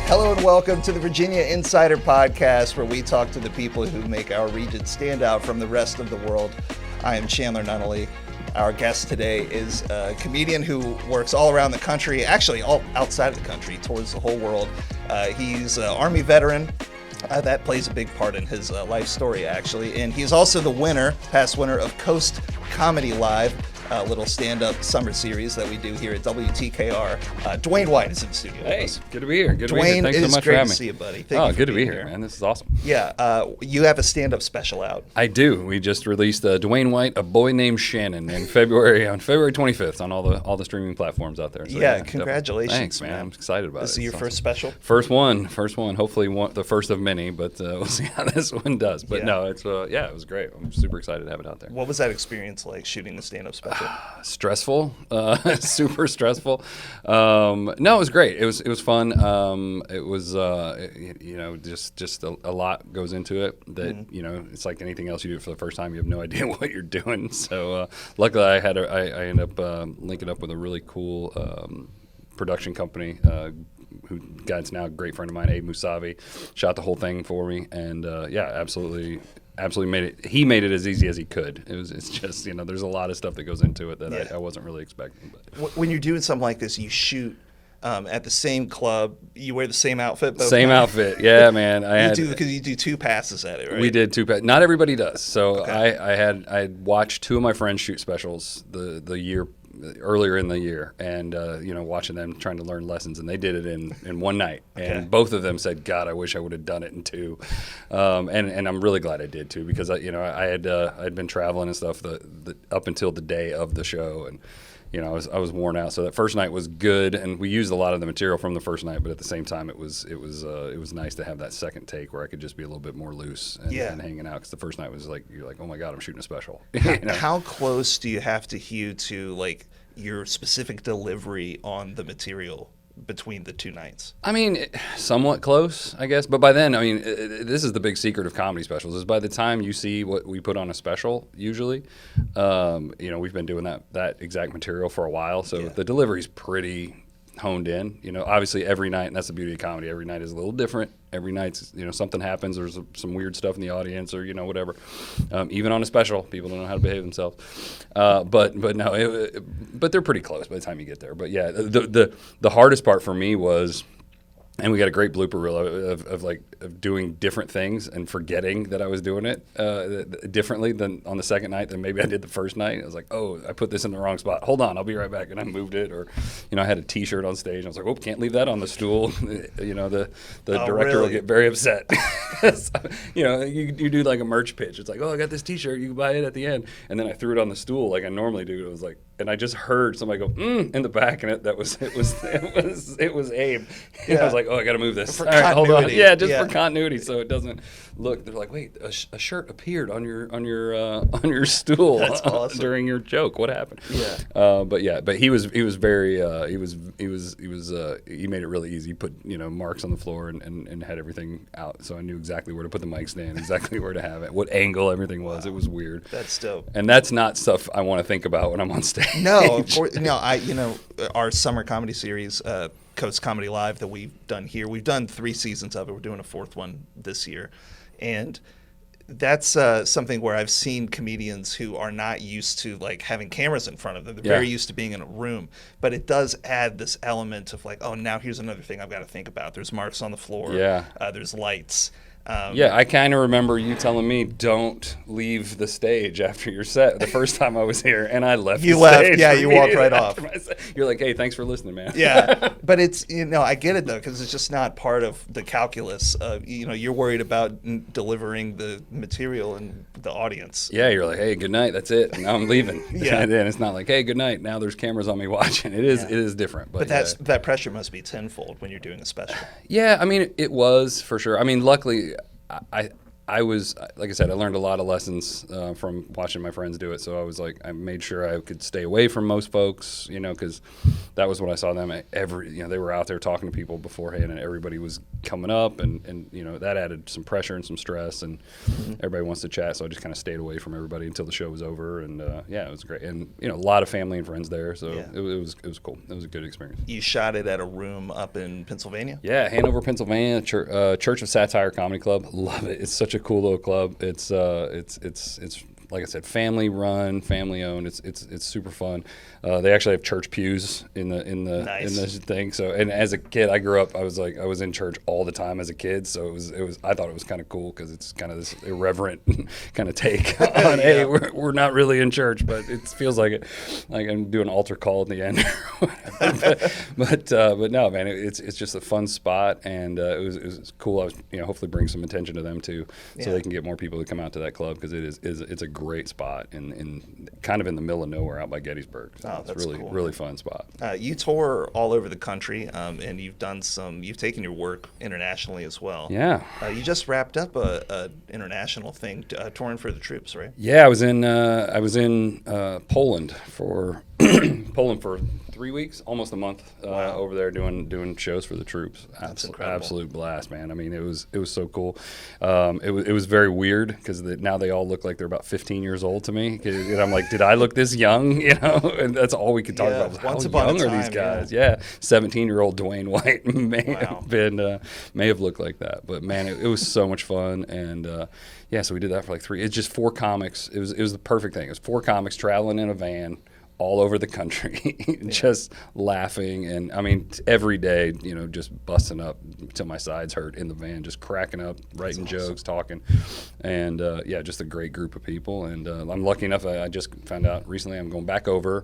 Hello and welcome to the Virginia Insider Podcast, where we talk to the people who make our region stand out from the rest of the world. I am Chandler Nunnally. Our guest today is a comedian who works all around the country, actually all outside of the country, tours the whole world. He's an Army veteran. That plays a big part in his life story, actually. And he's also the past winner of Coast Comedy Live, a little stand-up summer series that we do here at WTKR. Dewayne White is in the studio with us. Good to be here. Dewayne, Thanks so much for having me. great to see you, buddy. Thank you good to be here, man. This is awesome. Yeah, you have a stand-up special out. I do. We just released Dewayne White, A Boy Named Shannon, on February 25th on all the streaming platforms out there. So, yeah, congratulations, thanks, man. I'm excited about it. This is your first special? First one. Hopefully the first of many, but we'll see how this one does. But no, it's it was great. I'm super excited to have it out there. What was that experience like, shooting the stand-up special? Stressful, super stressful. No, it was great. It was fun. It was just a lot goes into it. That it's like anything else you do for the first time. You have no idea what you're doing. So luckily, I ended up linking up with a really cool production company. God's now a great friend of mine, Abe Musavi, shot the whole thing for me, and absolutely made it. He made it as easy as he could. It's just there's a lot of stuff that goes into it that I wasn't really expecting. But. When you're doing something like this, you shoot at the same club. You wear the same outfit. Outfit, yeah, man. Because you do two passes at it, right? We did two passes. Not everybody does. So okay. I watched two of my friends shoot specials the year. Earlier in the year, and watching them trying to learn lessons, and they did it in one night, and both of them said, "God, I wish I would have done it in two," and I'm really glad I did too, because I had been traveling and stuff up until the day of the show, and I was worn out. So that first night was good, and we used a lot of the material from the first night, but at the same time, it was nice to have that second take where I could just be a little bit more loose and hanging out, because the first night was like, you're like, oh my God, I'm shooting a special. How close do you have to hew to like your specific delivery on the material between the two nights? I mean, somewhat close, I guess. But by then, this is the big secret of comedy specials, is by the time you see what we put on a special, usually, we've been doing that exact material for a while. So the delivery's pretty honed in. Obviously every night, and that's the beauty of comedy, every night is a little different. Every night's, something happens, there's some weird stuff in the audience, or, whatever. Even on a special, people don't know how to behave themselves. But they're pretty close by the time you get there. But yeah, the hardest part for me was, and we got a great blooper reel of doing different things and forgetting that I was doing it differently than on the second night than maybe I did the first night. I was like, oh, I put this in the wrong spot. Hold on, I'll be right back. And I moved it. Or, I had a T-shirt on stage. And I was like, oh, can't leave that on the stool. The director will get very upset. You do like a merch pitch. It's like, oh, I got this T-shirt. You can buy it at the end. And then I threw it on the stool like I normally do. It was like, and I just heard somebody go in the back, and it was Abe. I was like, oh, I got to move this. For all right, hold on. Yeah, for continuity, so it doesn't look. They're like, wait, a shirt appeared on your stool. That's awesome. During your joke. What happened? Yeah. But he was very he made it really easy. He put marks on the floor and had everything out, so I knew exactly where to put the mic stand, exactly where to have it, what angle everything was. Wow. It was weird. That's dope. And that's not stuff I want to think about when I'm on stage. No, of course. No, our summer comedy series, Coast Comedy Live, that we've done here. We've done 3 seasons of it. We're doing a 4th one this year, and that's something where I've seen comedians who are not used to like having cameras in front of them. They're very used to being in a room, but it does add this element of like, oh, now here's another thing I've got to think about. There's marks on the floor. Yeah. There's lights. I kind of remember you telling me, don't leave the stage after your set the first time I was here, and I left You the left, stage yeah, you walked right off. You're like, hey, thanks for listening, man. Yeah, but it's, I get it, though, because it's just not part of the calculus. You're worried about delivering the material and the audience. Yeah, you're like, hey, good night, that's it, and now I'm leaving. Yeah. And it's not like, hey, good night, now there's cameras on me watching. It is different. But that pressure must be tenfold when you're doing a special. Yeah, it was, for sure. Luckily, I was, like I said, I learned a lot of lessons from watching my friends do it. So I was like, I made sure I could stay away from most folks, because that was what I saw them they were out there talking to people beforehand, and everybody was coming up, and that added some pressure and some stress, and everybody wants to chat. So I just kind of stayed away from everybody until the show was over, and it was great, and a lot of family and friends there, so it was cool. It was a good experience. You shot it at a room up in Pennsylvania? Yeah, Hanover, Pennsylvania, Church of Satire Comedy Club. Love it. It's such a cool little club. It's like I said, family run, family owned. It's super fun. They actually have church pews in the thing. So, and as a kid, I grew up. I was in church all the time as a kid. So it was. I thought it was kind of cool because it's kind of this irreverent kind of take on. Hey, we're not really in church, but it feels like it. Like I'm doing an altar call at the end. but no, man, it's just a fun spot, and it was cool. I was hopefully bring some attention to them too, so they can get more people to come out to that club because it's a great spot in kind of in the middle of nowhere out by Gettysburg. So it's that's really cool. Really fun spot. You tour all over the country, and you've taken your work internationally as well. Yeah. You just wrapped up a international thing, touring for the troops, right? Yeah, I was in Poland for 3 weeks, almost a month over there doing shows for the troops. That's incredible. Absolute blast, man. I mean, it was so cool. It was very weird because now they all look like they're about 15 years old to me. And I'm like, did I look this young? And that's all we could talk about. Was how young are these guys? Yeah, 17-year-old Dewayne White may have looked like that. But man, it was so much fun. And so we did that for like 3. It's just 4 comics. It was the perfect thing. It was 4 comics traveling in a van all over the country, just laughing, and I mean every day, just busting up till my sides hurt in the van, just cracking up, writing jokes, talking, and just a great group of people. And I'm lucky enough. I just found out recently I'm going back over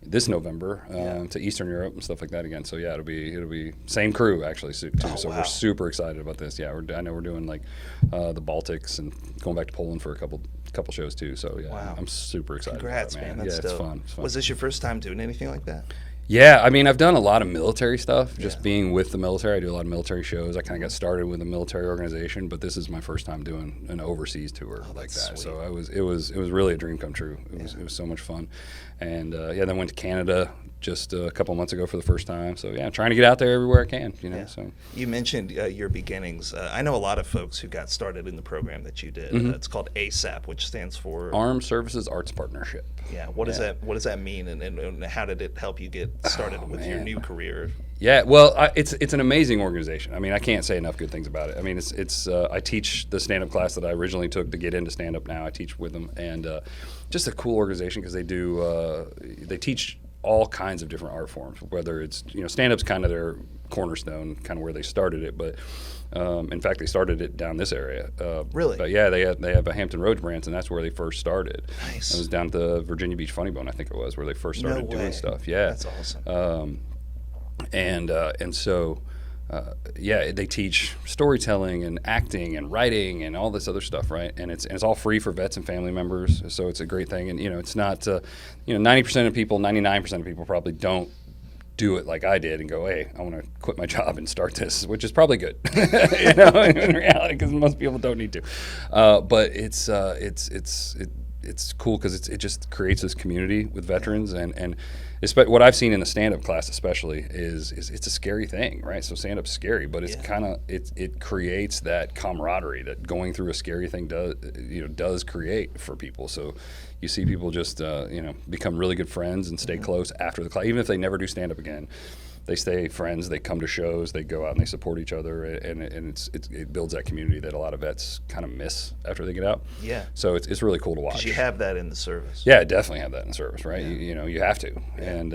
this November to Eastern Europe and stuff like that again. So it'll be same crew actually too. So we're super excited about this. Yeah, I know we're doing like the Baltics and going back to Poland for a couple shows too. So I'm super excited. Congrats, about that, man. That's dope. It's fun. Was this your first time doing anything like that? Yeah, I mean, I've done a lot of military stuff, just being with the military. I do a lot of military shows. I kind of got started with a military organization, but this is my first time doing an overseas tour like that. Sweet. So it was really a dream come true. It was so much fun, and then went to Canada just a couple months ago for the first time. So I'm trying to get out there everywhere I can. So you mentioned your beginnings. I know a lot of folks who got started in the program that you did. It's called ASAP, which stands for Armed Services Arts Partnership. Yeah. What does that mean, and how did it help you get started with your new career? Yeah, well, it's an amazing organization. I mean, I can't say enough good things about it. I mean, it's I teach the stand-up class that I originally took to get into stand-up. Now I teach with them, and just a cool organization because they teach all kinds of different art forms. Whether it's stand-up's kind of their cornerstone, kind of where they started it, but in fact they started it down this area. Really? But yeah, they have a Hampton Roads branch, and that's where they first started. Nice. It was down at the Virginia Beach Funny Bone, I think it was, where they first started doing stuff. Yeah, that's awesome. And so they teach storytelling and acting and writing and all this other stuff, right? And it's all free for vets and family members, so it's a great thing. And it's not 90% of people, 99% of people probably don't do it like I did and go, hey, I want to quit my job and start this, which is probably good, in reality, because most people don't need to. But it's cool because it just creates this community with veterans, and what I've seen in the stand-up class especially is it's a scary thing, right? So stand-up's scary, but it's kind of it creates that camaraderie that going through a scary thing does create for people. So you see people just become really good friends and stay close after the class, even if they never do stand-up again. They stay friends. They come to shows. They go out and they support each other, and it builds that community that a lot of vets kind of miss after they get out. Yeah. So it's really cool to watch. Because you have that in the service. Yeah, definitely have that in the service, right? Yeah. You have to, and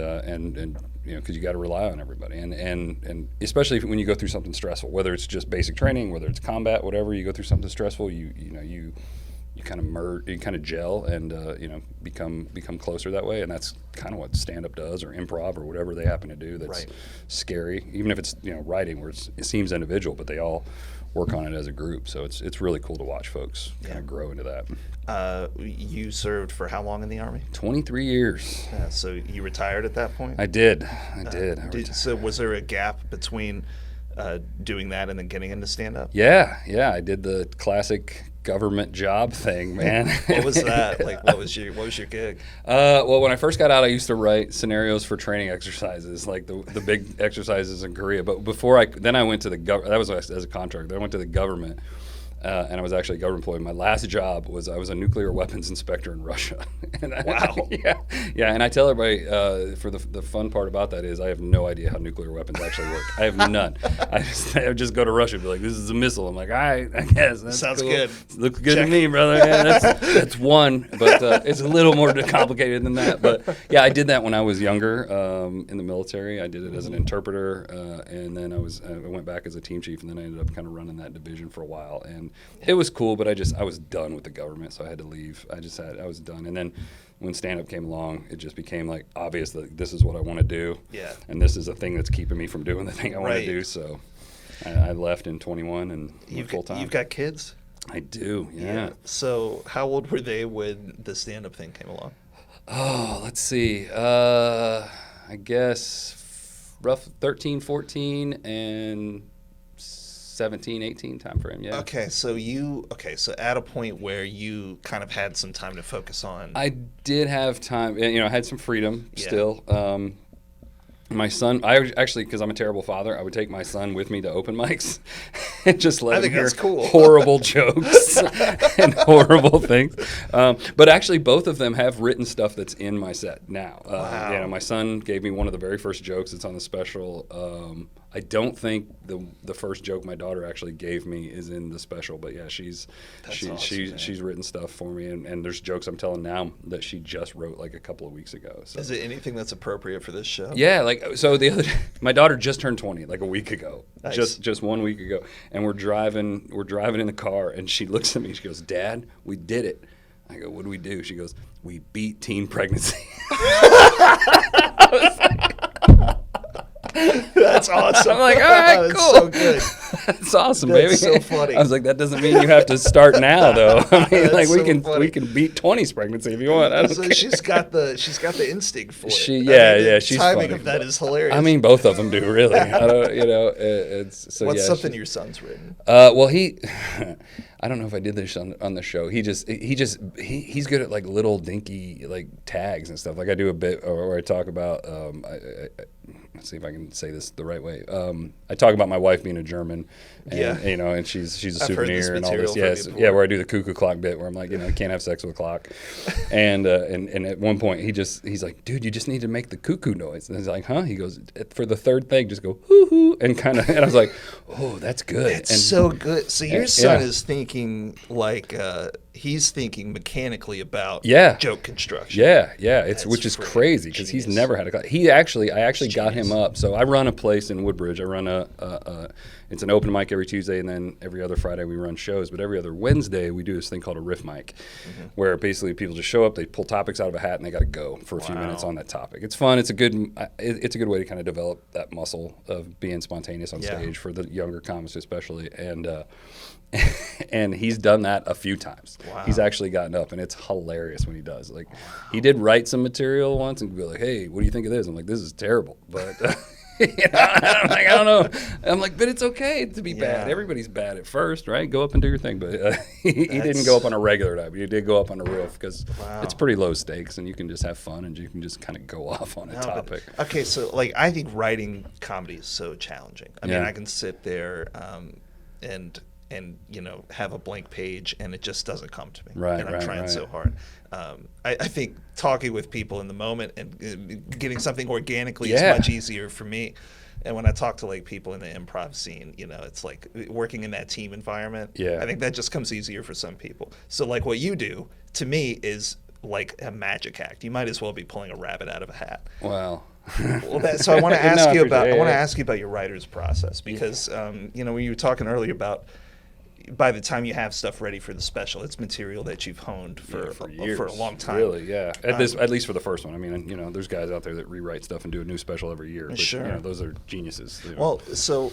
because you got to rely on everybody, and especially when you go through something stressful, whether it's just basic training, whether it's combat, whatever, you go through something stressful, you kind of merge, you kind of gel, and become closer that way, and that's kind of what stand-up does, or improv, or whatever they happen to do. That's scary, even if it's writing, where it seems individual, but they all work on it as a group. So it's really cool to watch folks kind of grow into that. You served for how long in the Army? 23 years. So you retired at that point? I did. So was there a gap between doing that and then getting into stand-up? Yeah. I did the classic government job thing, man. What was that? Like, what was your gig? Well, when I first got out, I used to write scenarios for training exercises, like the big exercises in Korea. But then I went to the government. That was as a contractor. Then I went to the government. And I was actually a government employee. My last job was I was a nuclear weapons inspector in Russia. Wow. Yeah. And I tell everybody for the fun part about that is I have no idea how nuclear weapons actually work. I have none. I would just go to Russia and be like, "This is a missile." I'm like, "All right, I guess that sounds cool. good. Looks good to me, brother." Yeah, that's one, but it's a little more complicated than that. But yeah, I did that when I was younger in the military. I did it as an interpreter, and then I went back as a team chief, and then I ended up kind of running that division for a while. And it was cool, but I was done with the government, so I had to leave. I was done. And then when stand-up came along, it just became like obvious that this is what I want to do. Yeah. And this is the thing that's keeping me from doing the thing I want Right. to do. So I left in 21 and went full time. You've got kids? I do, yeah. So how old were they when the stand-up thing came along? Oh, let's see. I guess rough 13, 14, and 17, 18 time frame, yeah. So at a point where you kind of had some time to focus on. I did have time, I had some freedom Yeah. still. My son, I actually, because I'm a terrible father, I would take my son with me to open mics and just let him hear that's cool. horrible jokes and horrible things. But actually, both of them have written stuff that's in my set now. Wow. My son gave me one of the very first jokes that's on the special. I don't think the first joke my daughter actually gave me is in the special, but yeah, she's written stuff for me, and there's jokes I'm telling now that she just wrote like a couple of weeks ago. So. Is it anything that's appropriate for this show? Yeah, so the other day, my daughter just turned 20 like a week ago, Nice. just 1 week ago, and we're driving in the car, and she looks at me, she goes, "Dad, we did it." I go, "What do we do?" She goes, "We beat teen pregnancy." That's awesome. I'm like, all right, That's cool. so good. That's awesome, That's baby. so funny. I was like, that doesn't mean you have to start now, though. I mean, That's like so we funny. can beat 20's pregnancy if you want. I don't So care. she's got the instinct for it. The She's timing funny. Of that is hilarious. I mean, both of them do, really. I don't, it's so. What's yeah, something your son's written? Well, I don't know if I did this on the show. He's good at like little dinky like tags and stuff. Like I do a bit where I talk about. Let's see if I can say this the right way. I talk about my wife being a German, and, and she's a I've heard this souvenir and all material this. from Yes, you yeah, where I do the cuckoo clock bit, where I'm like, you can't have sex with a clock, and at one point he's like, dude, you just need to make the cuckoo noise, and he's like, huh? He goes, for the third thing, just go hoo hoo, and I was like, oh, that's good. It's so good. So your son is thinking like he's thinking mechanically about joke construction. Yeah, which is crazy because he's never had a class. I actually got him up. So I run a place in Woodbridge. I run it's an open mic every Tuesday, and then every other Friday we run shows. But every other Wednesday we do this thing called a riff mic, where basically people just show up, they pull topics out of a hat, and they got to go for a few minutes on that topic. It's fun. It's a good way to kind of develop that muscle of being spontaneous on stage for the younger comics especially. And he's done that a few times. Wow. He's actually gotten up, and it's hilarious when he does. Like, he did write some material once and be like, "Hey, what do you think of this?" I'm like, "This is terrible," but I'm like, I don't know. I'm like, but it's okay to be bad. Everybody's bad at first, right? Go up and do your thing. But he didn't go up on a regular night, but he did go up on a riff because it's pretty low stakes, and you can just have fun, and you can just kind of go off on a topic. Okay, so like I think writing comedy is so challenging. I mean, I can sit there and have a blank page, and it just doesn't come to me. Right, and I'm trying so hard. I think talking with people in the moment and getting something organically is much easier for me. And when I talk to like people in the improv scene, it's like working in that team environment. Yeah. I think that just comes easier for some people. So like what you do to me is like a magic act. You might as well be pulling a rabbit out of a hat. Wow. So I want to ask you about your writer's process because when you were talking earlier about by the time you have stuff ready for the special, it's material that you've honed for years, for a long time. Really, yeah. At least for the first one. I mean, there's guys out there that rewrite stuff and do a new special every year. But, sure. Those are geniuses. Well, so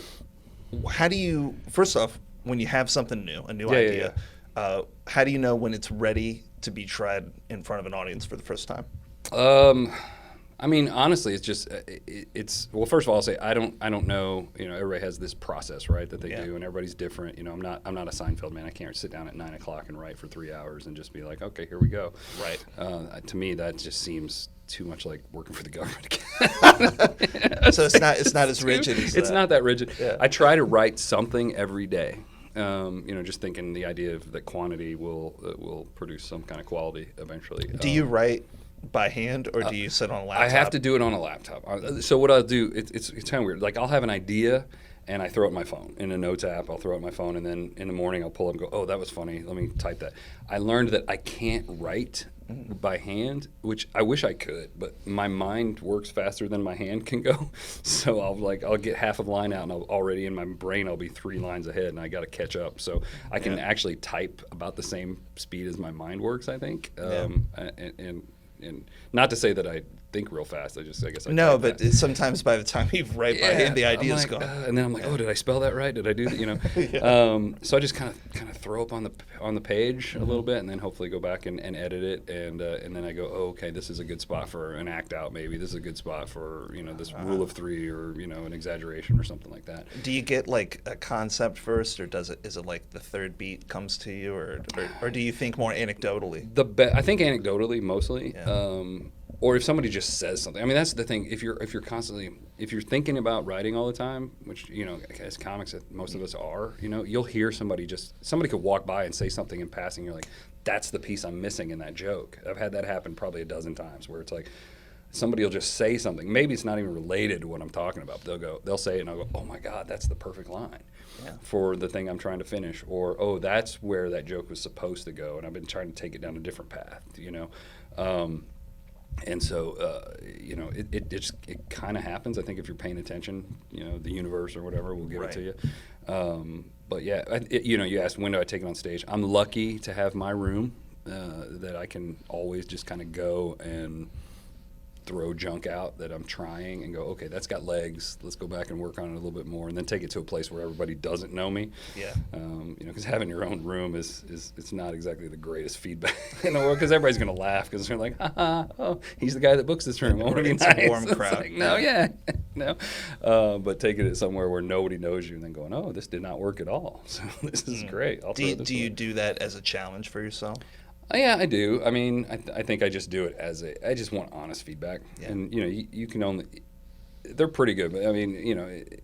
how do you? First off, when you have something new, a new idea, how do you know when it's ready to be tried in front of an audience for the first time? I mean, honestly, it's just well. First of all, I'll say I don't know. Everybody has this process, right, that they do, and everybody's different. I'm not a Seinfeld man. I can't sit down at 9 o'clock and write for 3 hours and just be like, okay, here we go. Right. To me, that just seems too much like working for the government. So it's not as rigid as it's that. not that rigid. Yeah. I try to write something every day. Just thinking the idea of that quantity will produce some kind of quality eventually. Do you write by hand, or do you sit on a laptop? I have to do it on a laptop. So what I'll do, it's kind of weird. Like I'll have an idea, and I throw it in my phone. In a notes app, I'll throw it in my phone, and then in the morning I'll pull up and go, oh, that was funny. Let me type that. I learned that I can't write by hand, which I wish I could, but my mind works faster than my hand can go. So I'll get half a line out, and already in my brain I'll be 3 lines ahead, and I got to catch up. So I can actually type about the same speed as my mind works, I think. And not to say that I think real fast. I guess I no, type but fast. Sometimes by the time you write by hand, the idea's like, gone. And then I'm like, oh, did I spell that right? Did I do that? So I just kind of throw up on the page a little bit, and then hopefully go back and edit it, and then I go, oh, okay, this is a good spot for an act out. Maybe this is a good spot for this rule of 3 or an exaggeration or something like that. Do you get like a concept first, or is it like the third beat comes to you, or do you think more anecdotally? I think anecdotally mostly. Yeah. Or if somebody just says something. I mean, that's the thing. If you're thinking about writing all the time, which as comics most of us are, you'll hear somebody could walk by and say something in passing. You're like, that's the piece I'm missing in that joke. I've had that happen probably a dozen times, where it's like somebody will just say something. Maybe it's not even related to what I'm talking about. But they'll say it, and I'll go, oh my God, that's the perfect line for the thing I'm trying to finish. Or, oh, that's where that joke was supposed to go, and I've been trying to take it down a different path. And so, it kind of happens. I think if you're paying attention, the universe or whatever will give it to you. But yeah, you asked when do I take it on stage. I'm lucky to have my room that I can always just kind of go and throw junk out that I'm trying and go, okay, that's got legs. Let's go back and work on it a little bit more, and then take it to a place where everybody doesn't know me. Yeah. Because having your own room is it's not exactly the greatest feedback in the world, because everybody's gonna laugh because they're like, oh, he's the guy that books this room. Won't it be nice? It's a warm crowd. Like, no. But taking it somewhere where nobody knows you and then going, oh, this did not work at all. So this is great. Do you do that as a challenge for yourself? Yeah, I do. I mean, I think I just do it I just want honest feedback. Yeah. And, you can only, they're pretty good. But, I mean,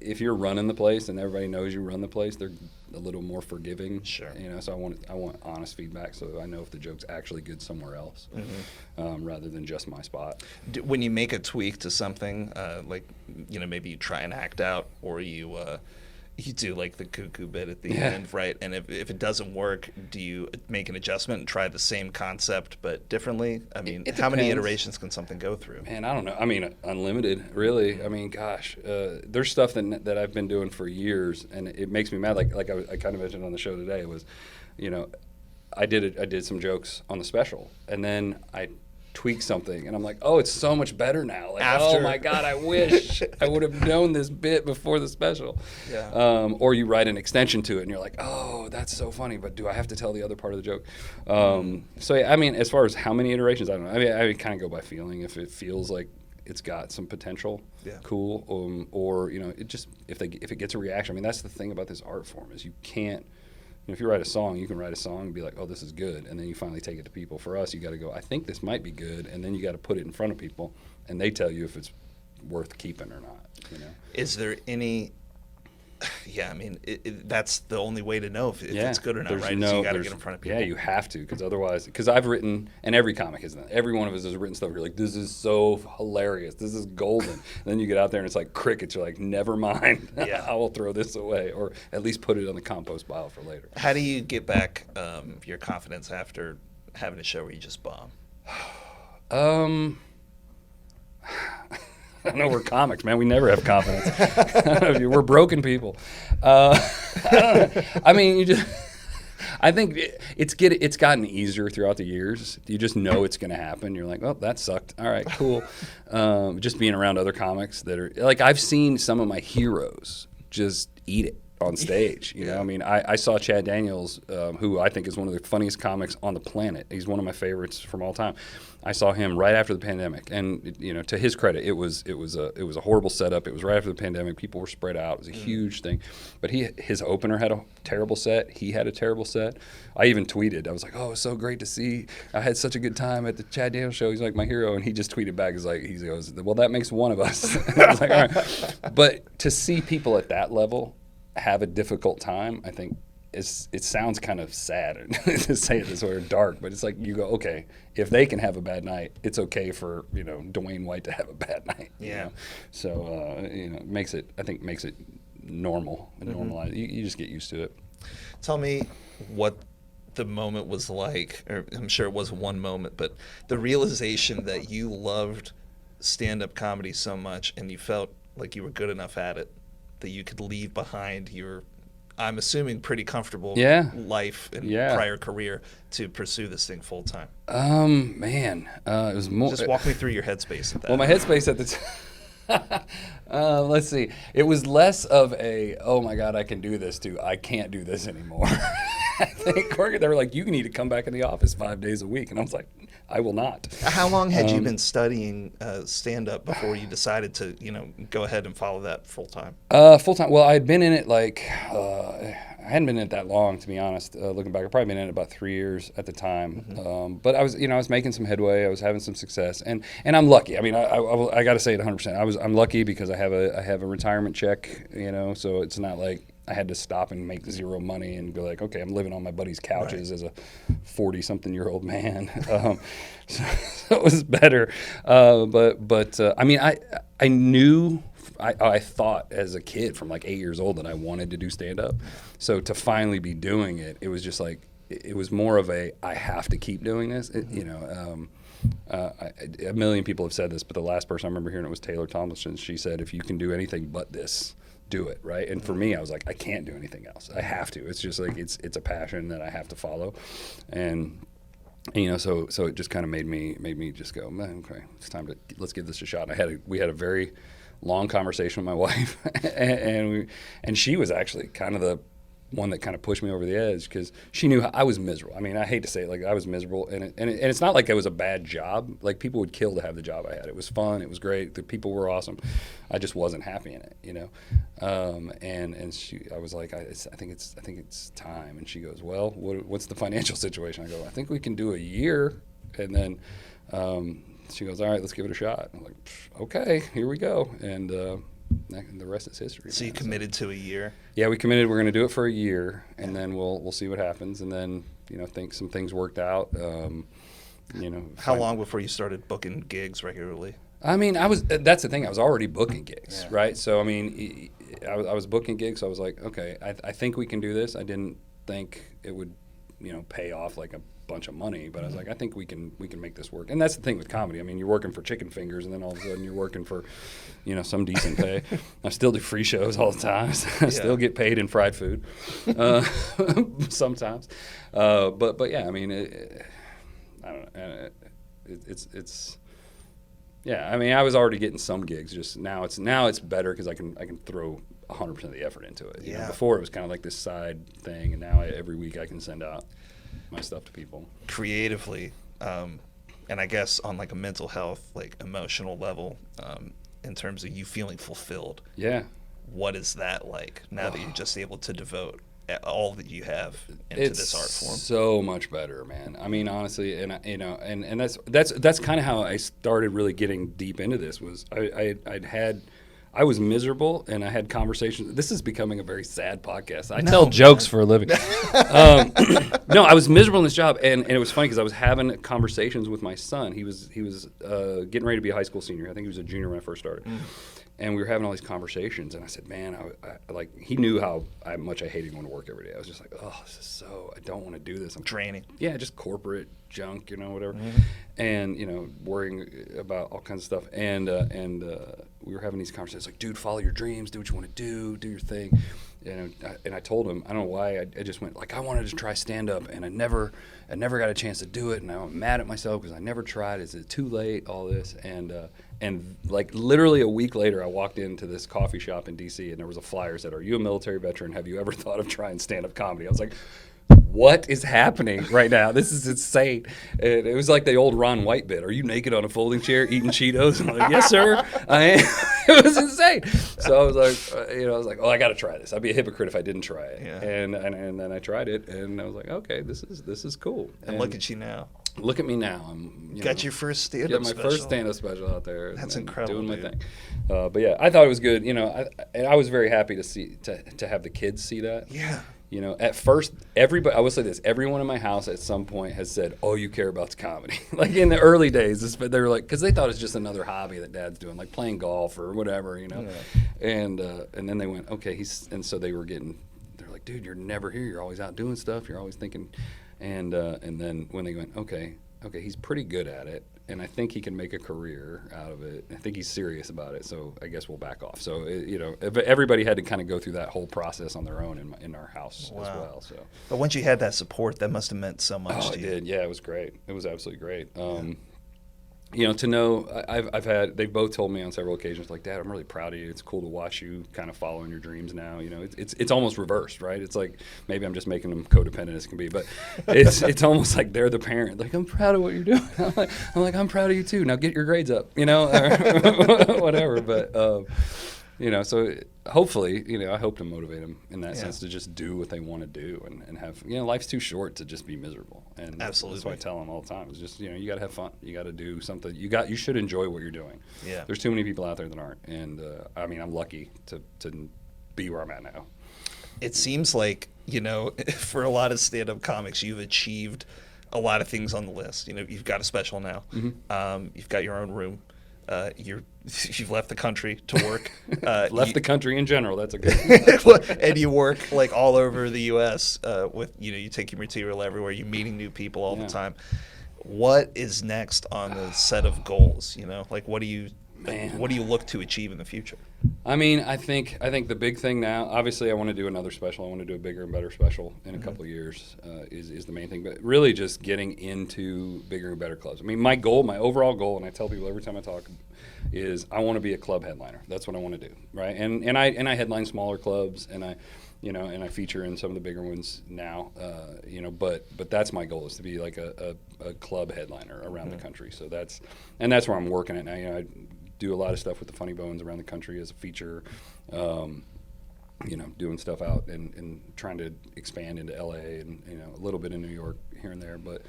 if you're running the place and everybody knows you run the place, they're a little more forgiving. Sure. So I want honest feedback, so I know if the joke's actually good somewhere else, rather than just my spot. When you make a tweak to something, maybe you try an act out, or you do like the cuckoo bit at the end, right? And if it doesn't work, do you make an adjustment and try the same concept but differently? I mean, how many iterations can something go through? Man, I don't know. I mean, unlimited, really. I mean, gosh, there's stuff that I've been doing for years, and it makes me mad. Like I kind of mentioned on the show today, was, I did some jokes on the special, and then I tweak something, and I'm like, oh, it's so much better now. Like, oh my God, I wish I would have known this bit before the special. Yeah. Or you write an extension to it, and you're like, oh, that's so funny, but do I have to tell the other part of the joke? So yeah, I mean, as far as how many iterations, I don't know. I mean, I kind of go by feeling. If it feels like it's got some potential, cool. Or it just if it gets a reaction. I mean, that's the thing about this art form, is you can't. If you write a song, you can write a song and be like, oh, this is good, and then you finally take it to people. For us, you got to go, I think this might be good, and then you got to put it in front of people, and they tell you if it's worth keeping or not. Is there any? Yeah, I mean, that's the only way to know if it's good or not, right? So you got to get in front of people. Yeah, you have to, because otherwise, I've written, and every comic has done, every one of us has written stuff. You're like, this is so hilarious, this is golden. And then you get out there and it's like crickets. You're like, never mind, I will throw this away, or at least put it on the compost pile for later. How do you get back your confidence after having a show where you just bomb? I know we're comics, man. We never have confidence. We're broken people. I mean, I think it's gotten easier throughout the years. You just know it's going to happen. You're like, oh, that sucked. All right, cool. Just being around other comics that are like, I've seen some of my heroes just eat it on stage. You know, I mean, I saw Chad Daniels, who I think is one of the funniest comics on the planet. He's one of my favorites from all time. I saw him right after the pandemic, and you know, to his credit, it was a horrible setup. It was right after the pandemic. People were spread out. It was a huge thing. But his opener had a terrible set. He had a terrible set. I even tweeted. I was like, "Oh, it was so great to see. I had such a good time at the Chad Daniels show. He's like my hero." And he just tweeted back, he goes, "Well, that makes one of us." I was like, "All right." But to see people at that level have a difficult time, I think it sounds kind of sad to say it this way, or dark, but it's like you go, okay, if they can have a bad night, it's okay for, you know, Dewayne White to have a bad night. You know? So you know, makes it normal and normalized. You just get used to it. Tell me what the moment was like, or I'm sure it was one moment, but the realization that you loved stand-up comedy so much and you felt like you were good enough at it that you could leave behind your, I'm assuming, pretty comfortable life and prior career to pursue this thing full time. Man, it was more. Just walk me through your headspace at that. Well, my headspace at the time. Let's see. It was less of a, oh my God, I can do this, to I can't do this anymore. I think they were like, you need to come back in the office 5 days a week, and I was like, I will not. How long had you been studying stand-up before you decided to, you know, go ahead and follow that full time? Full time. Well, I had been in it I hadn't been in it that long, to be honest. Looking back, I'd probably been in it about 3 years at the time. But I was making some headway. I was having some success, and I'm lucky. I mean, I got to say it 100%. I'm lucky because I have a retirement check, you know. So it's not like I had to stop and make zero money and be like, okay, I'm living on my buddy's couches as a 40-something-year-old man. So it was better. But I mean, I knew. I thought as a kid from like 8 years old that I wanted to do stand-up. So to finally be doing it, it was just like, it was more of I have to keep doing this. You know, a million people have said this, but the last person I remember hearing it was Taylor Tomlinson. She said, if you can do anything but this, do it, right? And for me, I was like, I can't do anything else. I have to. It's just like, it's a passion that I have to follow. And you know, so it just kind of made me just go, man, okay, it's time to, let's give this a shot. And we had a very long conversation with my wife, and she was actually kind of the one that kind of pushed me over the edge because she knew I was miserable. I mean, I hate to say it, like I was miserable, and it's not like it was a bad job. Like people would kill to have the job I had. It was fun. It was great. The people were awesome. I just wasn't happy in it, you know. And I was like, I think it's time. And she goes, well, what's the financial situation? I go, I think we can do a year, and then. She goes, all right, let's give it a shot. I'm like, okay, here we go. And the rest is history. So you committed to a year? Yeah, we committed. We're going to do it for a year, and then we'll see what happens. And then, you know, think some things worked out. You know. How long before you started booking gigs regularly? I mean, that's the thing. I was already booking gigs, right? So, I mean, I was booking gigs. So I was like, okay, I think we can do this. I didn't think it would, you know, pay off like a bunch of money, but I was like, I think we can make this work. And that's the thing with comedy. I mean, you're working for chicken fingers, and then all of a sudden you're working for, you know, some decent pay. I still do free shows all the time. I still get paid in fried food sometimes. But yeah, I mean, I don't know. It's yeah. I mean, I was already getting some gigs. Just now it's better because I can throw 100% of the effort into it. You know, before it was kind of like this side thing, and now every week I can send out my stuff to people creatively, and I guess on like a mental health, like emotional level, in terms of you feeling fulfilled. Yeah. What is that like now that you're just able to devote all that you have into this art form? So much better, man. I mean, honestly, and you know, and that's kind of how I started really getting deep into this. Was I was miserable, and I had conversations. This is becoming a very sad podcast. I tell jokes for a living. No, I was miserable in this job, and it was funny because I was having conversations with my son. He was getting ready to be a high school senior. I think he was a junior when I first started. And we were having all these conversations, and I said, man, I like, he knew how much I hated going to work every day. I was just like, oh, this is so, I don't want to do this. I'm draining. Yeah, just corporate junk, you know, whatever. And, you know, worrying about all kinds of stuff. And we were having these conversations like, dude, follow your dreams, do what you want to do your thing. and I told him, I don't know why, I just went like, I wanted to try stand up, and I never got a chance to do it, and I'm mad at myself because I never tried. Is it too late? All this, and like literally a week later, I walked into this coffee shop in DC, and there was a flyer that said, "Are you a military veteran? Have you ever thought of trying stand up comedy?" I was like, what is happening right now? This is insane. And it was like the old Ron White bit. Are you naked on a folding chair eating Cheetos? And I'm like, yes, sir, I am. It was insane. So I was like, oh, I got to try this. I'd be a hypocrite if I didn't try it. Yeah. And then I tried it, and I was like, okay, this is cool. And look at you now. Look at me now. I'm got your first stand-up special. My first stand-up special out there. That's incredible, doing my dude. thing. But yeah, I thought it was good. I was very happy to have the kids see that. Yeah. At first, everybody, I will say this, everyone in my house at some point has said, oh, you care about comedy. Like in the early days, they were like, because they thought it was just another hobby that Dad's doing, like playing golf or whatever, Yeah. And then they went, okay, and so they're like, dude, you're never here. You're always out doing stuff. You're always thinking. And then when they went, okay, he's pretty good at it, and I think he can make a career out of it. I think he's serious about it, so I guess we'll back off. So, everybody had to kind of go through that whole process on their own in our house as well. So, but once you had that support, that must have meant so much to you. It did. Yeah, it was great. It was absolutely great. To know, they've both told me on several occasions, like, Dad, I'm really proud of you. It's cool to watch you kind of following your dreams now. It's almost reversed, right? It's like, maybe I'm just making them codependent as can be, but it's almost like they're the parent. Like, I'm proud of what you're doing. I'm proud of you too. Now get your grades up, or whatever. But, so hopefully, I hope to motivate them in that sense to just do what they want to do and have, life's too short to just be miserable. And absolutely, that's what I tell them all the time. It's just, you got to have fun. You got to do something. You should enjoy what you're doing. Yeah. There's too many people out there that aren't. And I'm lucky to be where I'm at now. It seems like, for a lot of stand-up comics, you've achieved a lot of things on the list. You've got a special now. Mm-hmm. You've got your own room. You've left the country to work. The country in general. That's a good. And you work like all over the U.S. With you take your material everywhere. You're meeting new people all the time. What is next on the set of goals? What do you look to achieve in the future? I think the big thing now, obviously I want to do another special. I want to do a bigger and better special in a couple of years is the main thing. But really just getting into bigger and better clubs. My overall goal, and I tell people every time I talk, is I want to be a club headliner. That's what I want to do, right? And I headline smaller clubs, and I feature in some of the bigger ones now, but that's my goal, is to be like a club headliner around the country. So that's where I'm working at now. I do a lot of stuff with the Funny Bones around the country as a feature, doing stuff out and trying to expand into LA and a little bit in New York here and there. But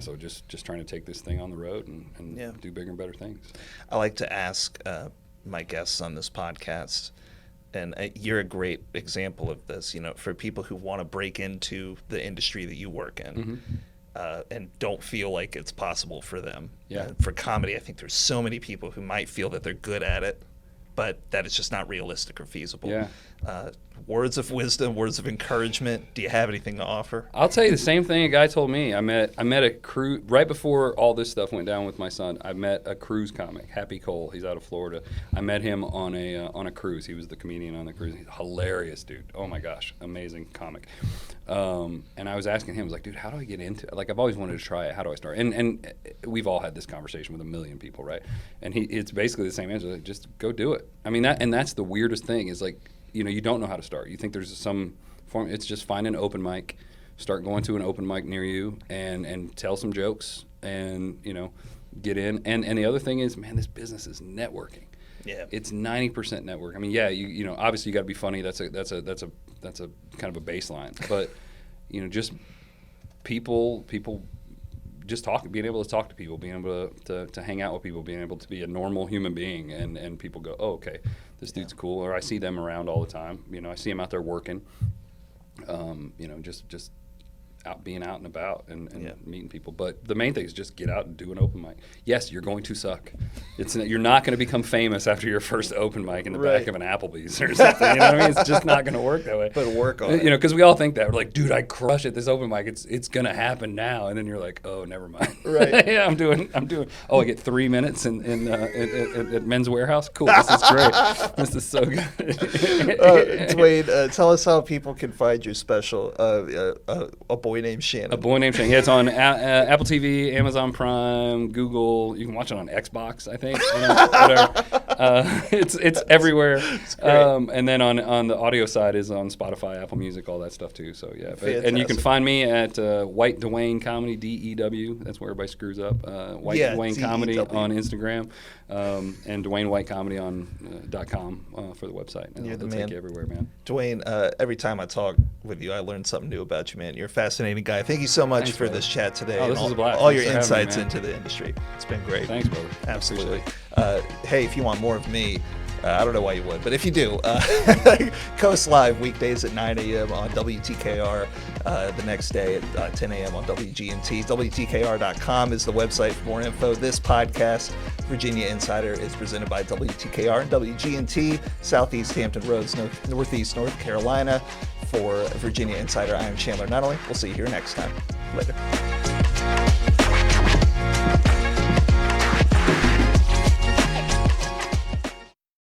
so just trying to take this thing on the road and do bigger and better things. I like to ask my guests on this podcast, and you're a great example of this, for people who want to break into the industry that you work in. Mm-hmm. And don't feel like it's possible for them. Yeah. For comedy, I think there's so many people who might feel that they're good at it, but that it's just not realistic or feasible. Yeah. Words of wisdom, words of encouragement. Do you have anything to offer? I'll tell you the same thing a guy told me. I met a cruise right before all this stuff went down with my son. I met a cruise comic, Happy Cole. He's out of Florida. I met him on a cruise. He was the comedian on the cruise. He's a hilarious dude. Oh my gosh, amazing comic. And I was asking him, I was like, dude, how do I get into it? Like, I've always wanted to try it. How do I start? And we've all had this conversation with a million people, right? And it's basically the same answer. Like, just go do it. That's the weirdest thing is like, you don't know how to start. You think there's some form. It's just find an open mic, start going to an open mic near you, and tell some jokes, and get in. And the other thing is, man, this business is networking. Yeah, it's 90% network. You obviously you got to be funny. That's a kind of a baseline. But just people. Just being able to talk to people, being able to hang out with people, being able to be a normal human being, and people go, oh, okay, this dude's cool, or I see them around all the time. I see them out there working. Just being out and about and Yeah. meeting people. But the main thing is just get out and do an open mic. Yes, you're going to suck. You're not going to become famous after your first open mic in the Right. back of an Applebee's or something. You know what I mean? It's just not going to work that way. But work on it. You know, because we all think that. We're like, dude, I crush it. This open mic, it's going to happen now. And then you're like, oh, never mind. Right. Yeah, I'm doing. Oh, I get 3 minutes at Men's Warehouse. Cool. This is great. This is so good. Dwayne, tell us how people can find your special, A Boy Named Shannon. A Boy Named Shannon. Yeah, it's on Apple TV, Amazon Prime, Google. You can watch it on Xbox, I think. You know, whatever. It's everywhere. And then on the audio side is on Spotify, Apple Music, all that stuff too. So yeah, and you can find me at White Dewayne Comedy, DEW. That's where everybody screws up. White Dewayne Comedy on Instagram, and Dewayne White Comedy on .com for the website. And You're the they'll man. take you everywhere, man. Dwayne, every time I talk with you, I learn something new about you, man. You're a fascinating guy. Thank you so much Thanks, for brother. this chat today. Oh, and this was a blast. all Thanks your for having me, insights man. into the industry. It's been great. Thanks, brother. Absolutely. Hey, if you want more of me, I don't know why you would, but if you do, Coast Live weekdays at 9 a.m. on WTKR, the next day at 10 a.m. on WGNT. WTKR.com is the website for more info. This podcast, Virginia Insider, is presented by WTKR and WGNT, Southeast Hampton Roads, Northeast North Carolina. For Virginia Insider, I am Chandler Nunnally. We'll see you here next time. Later.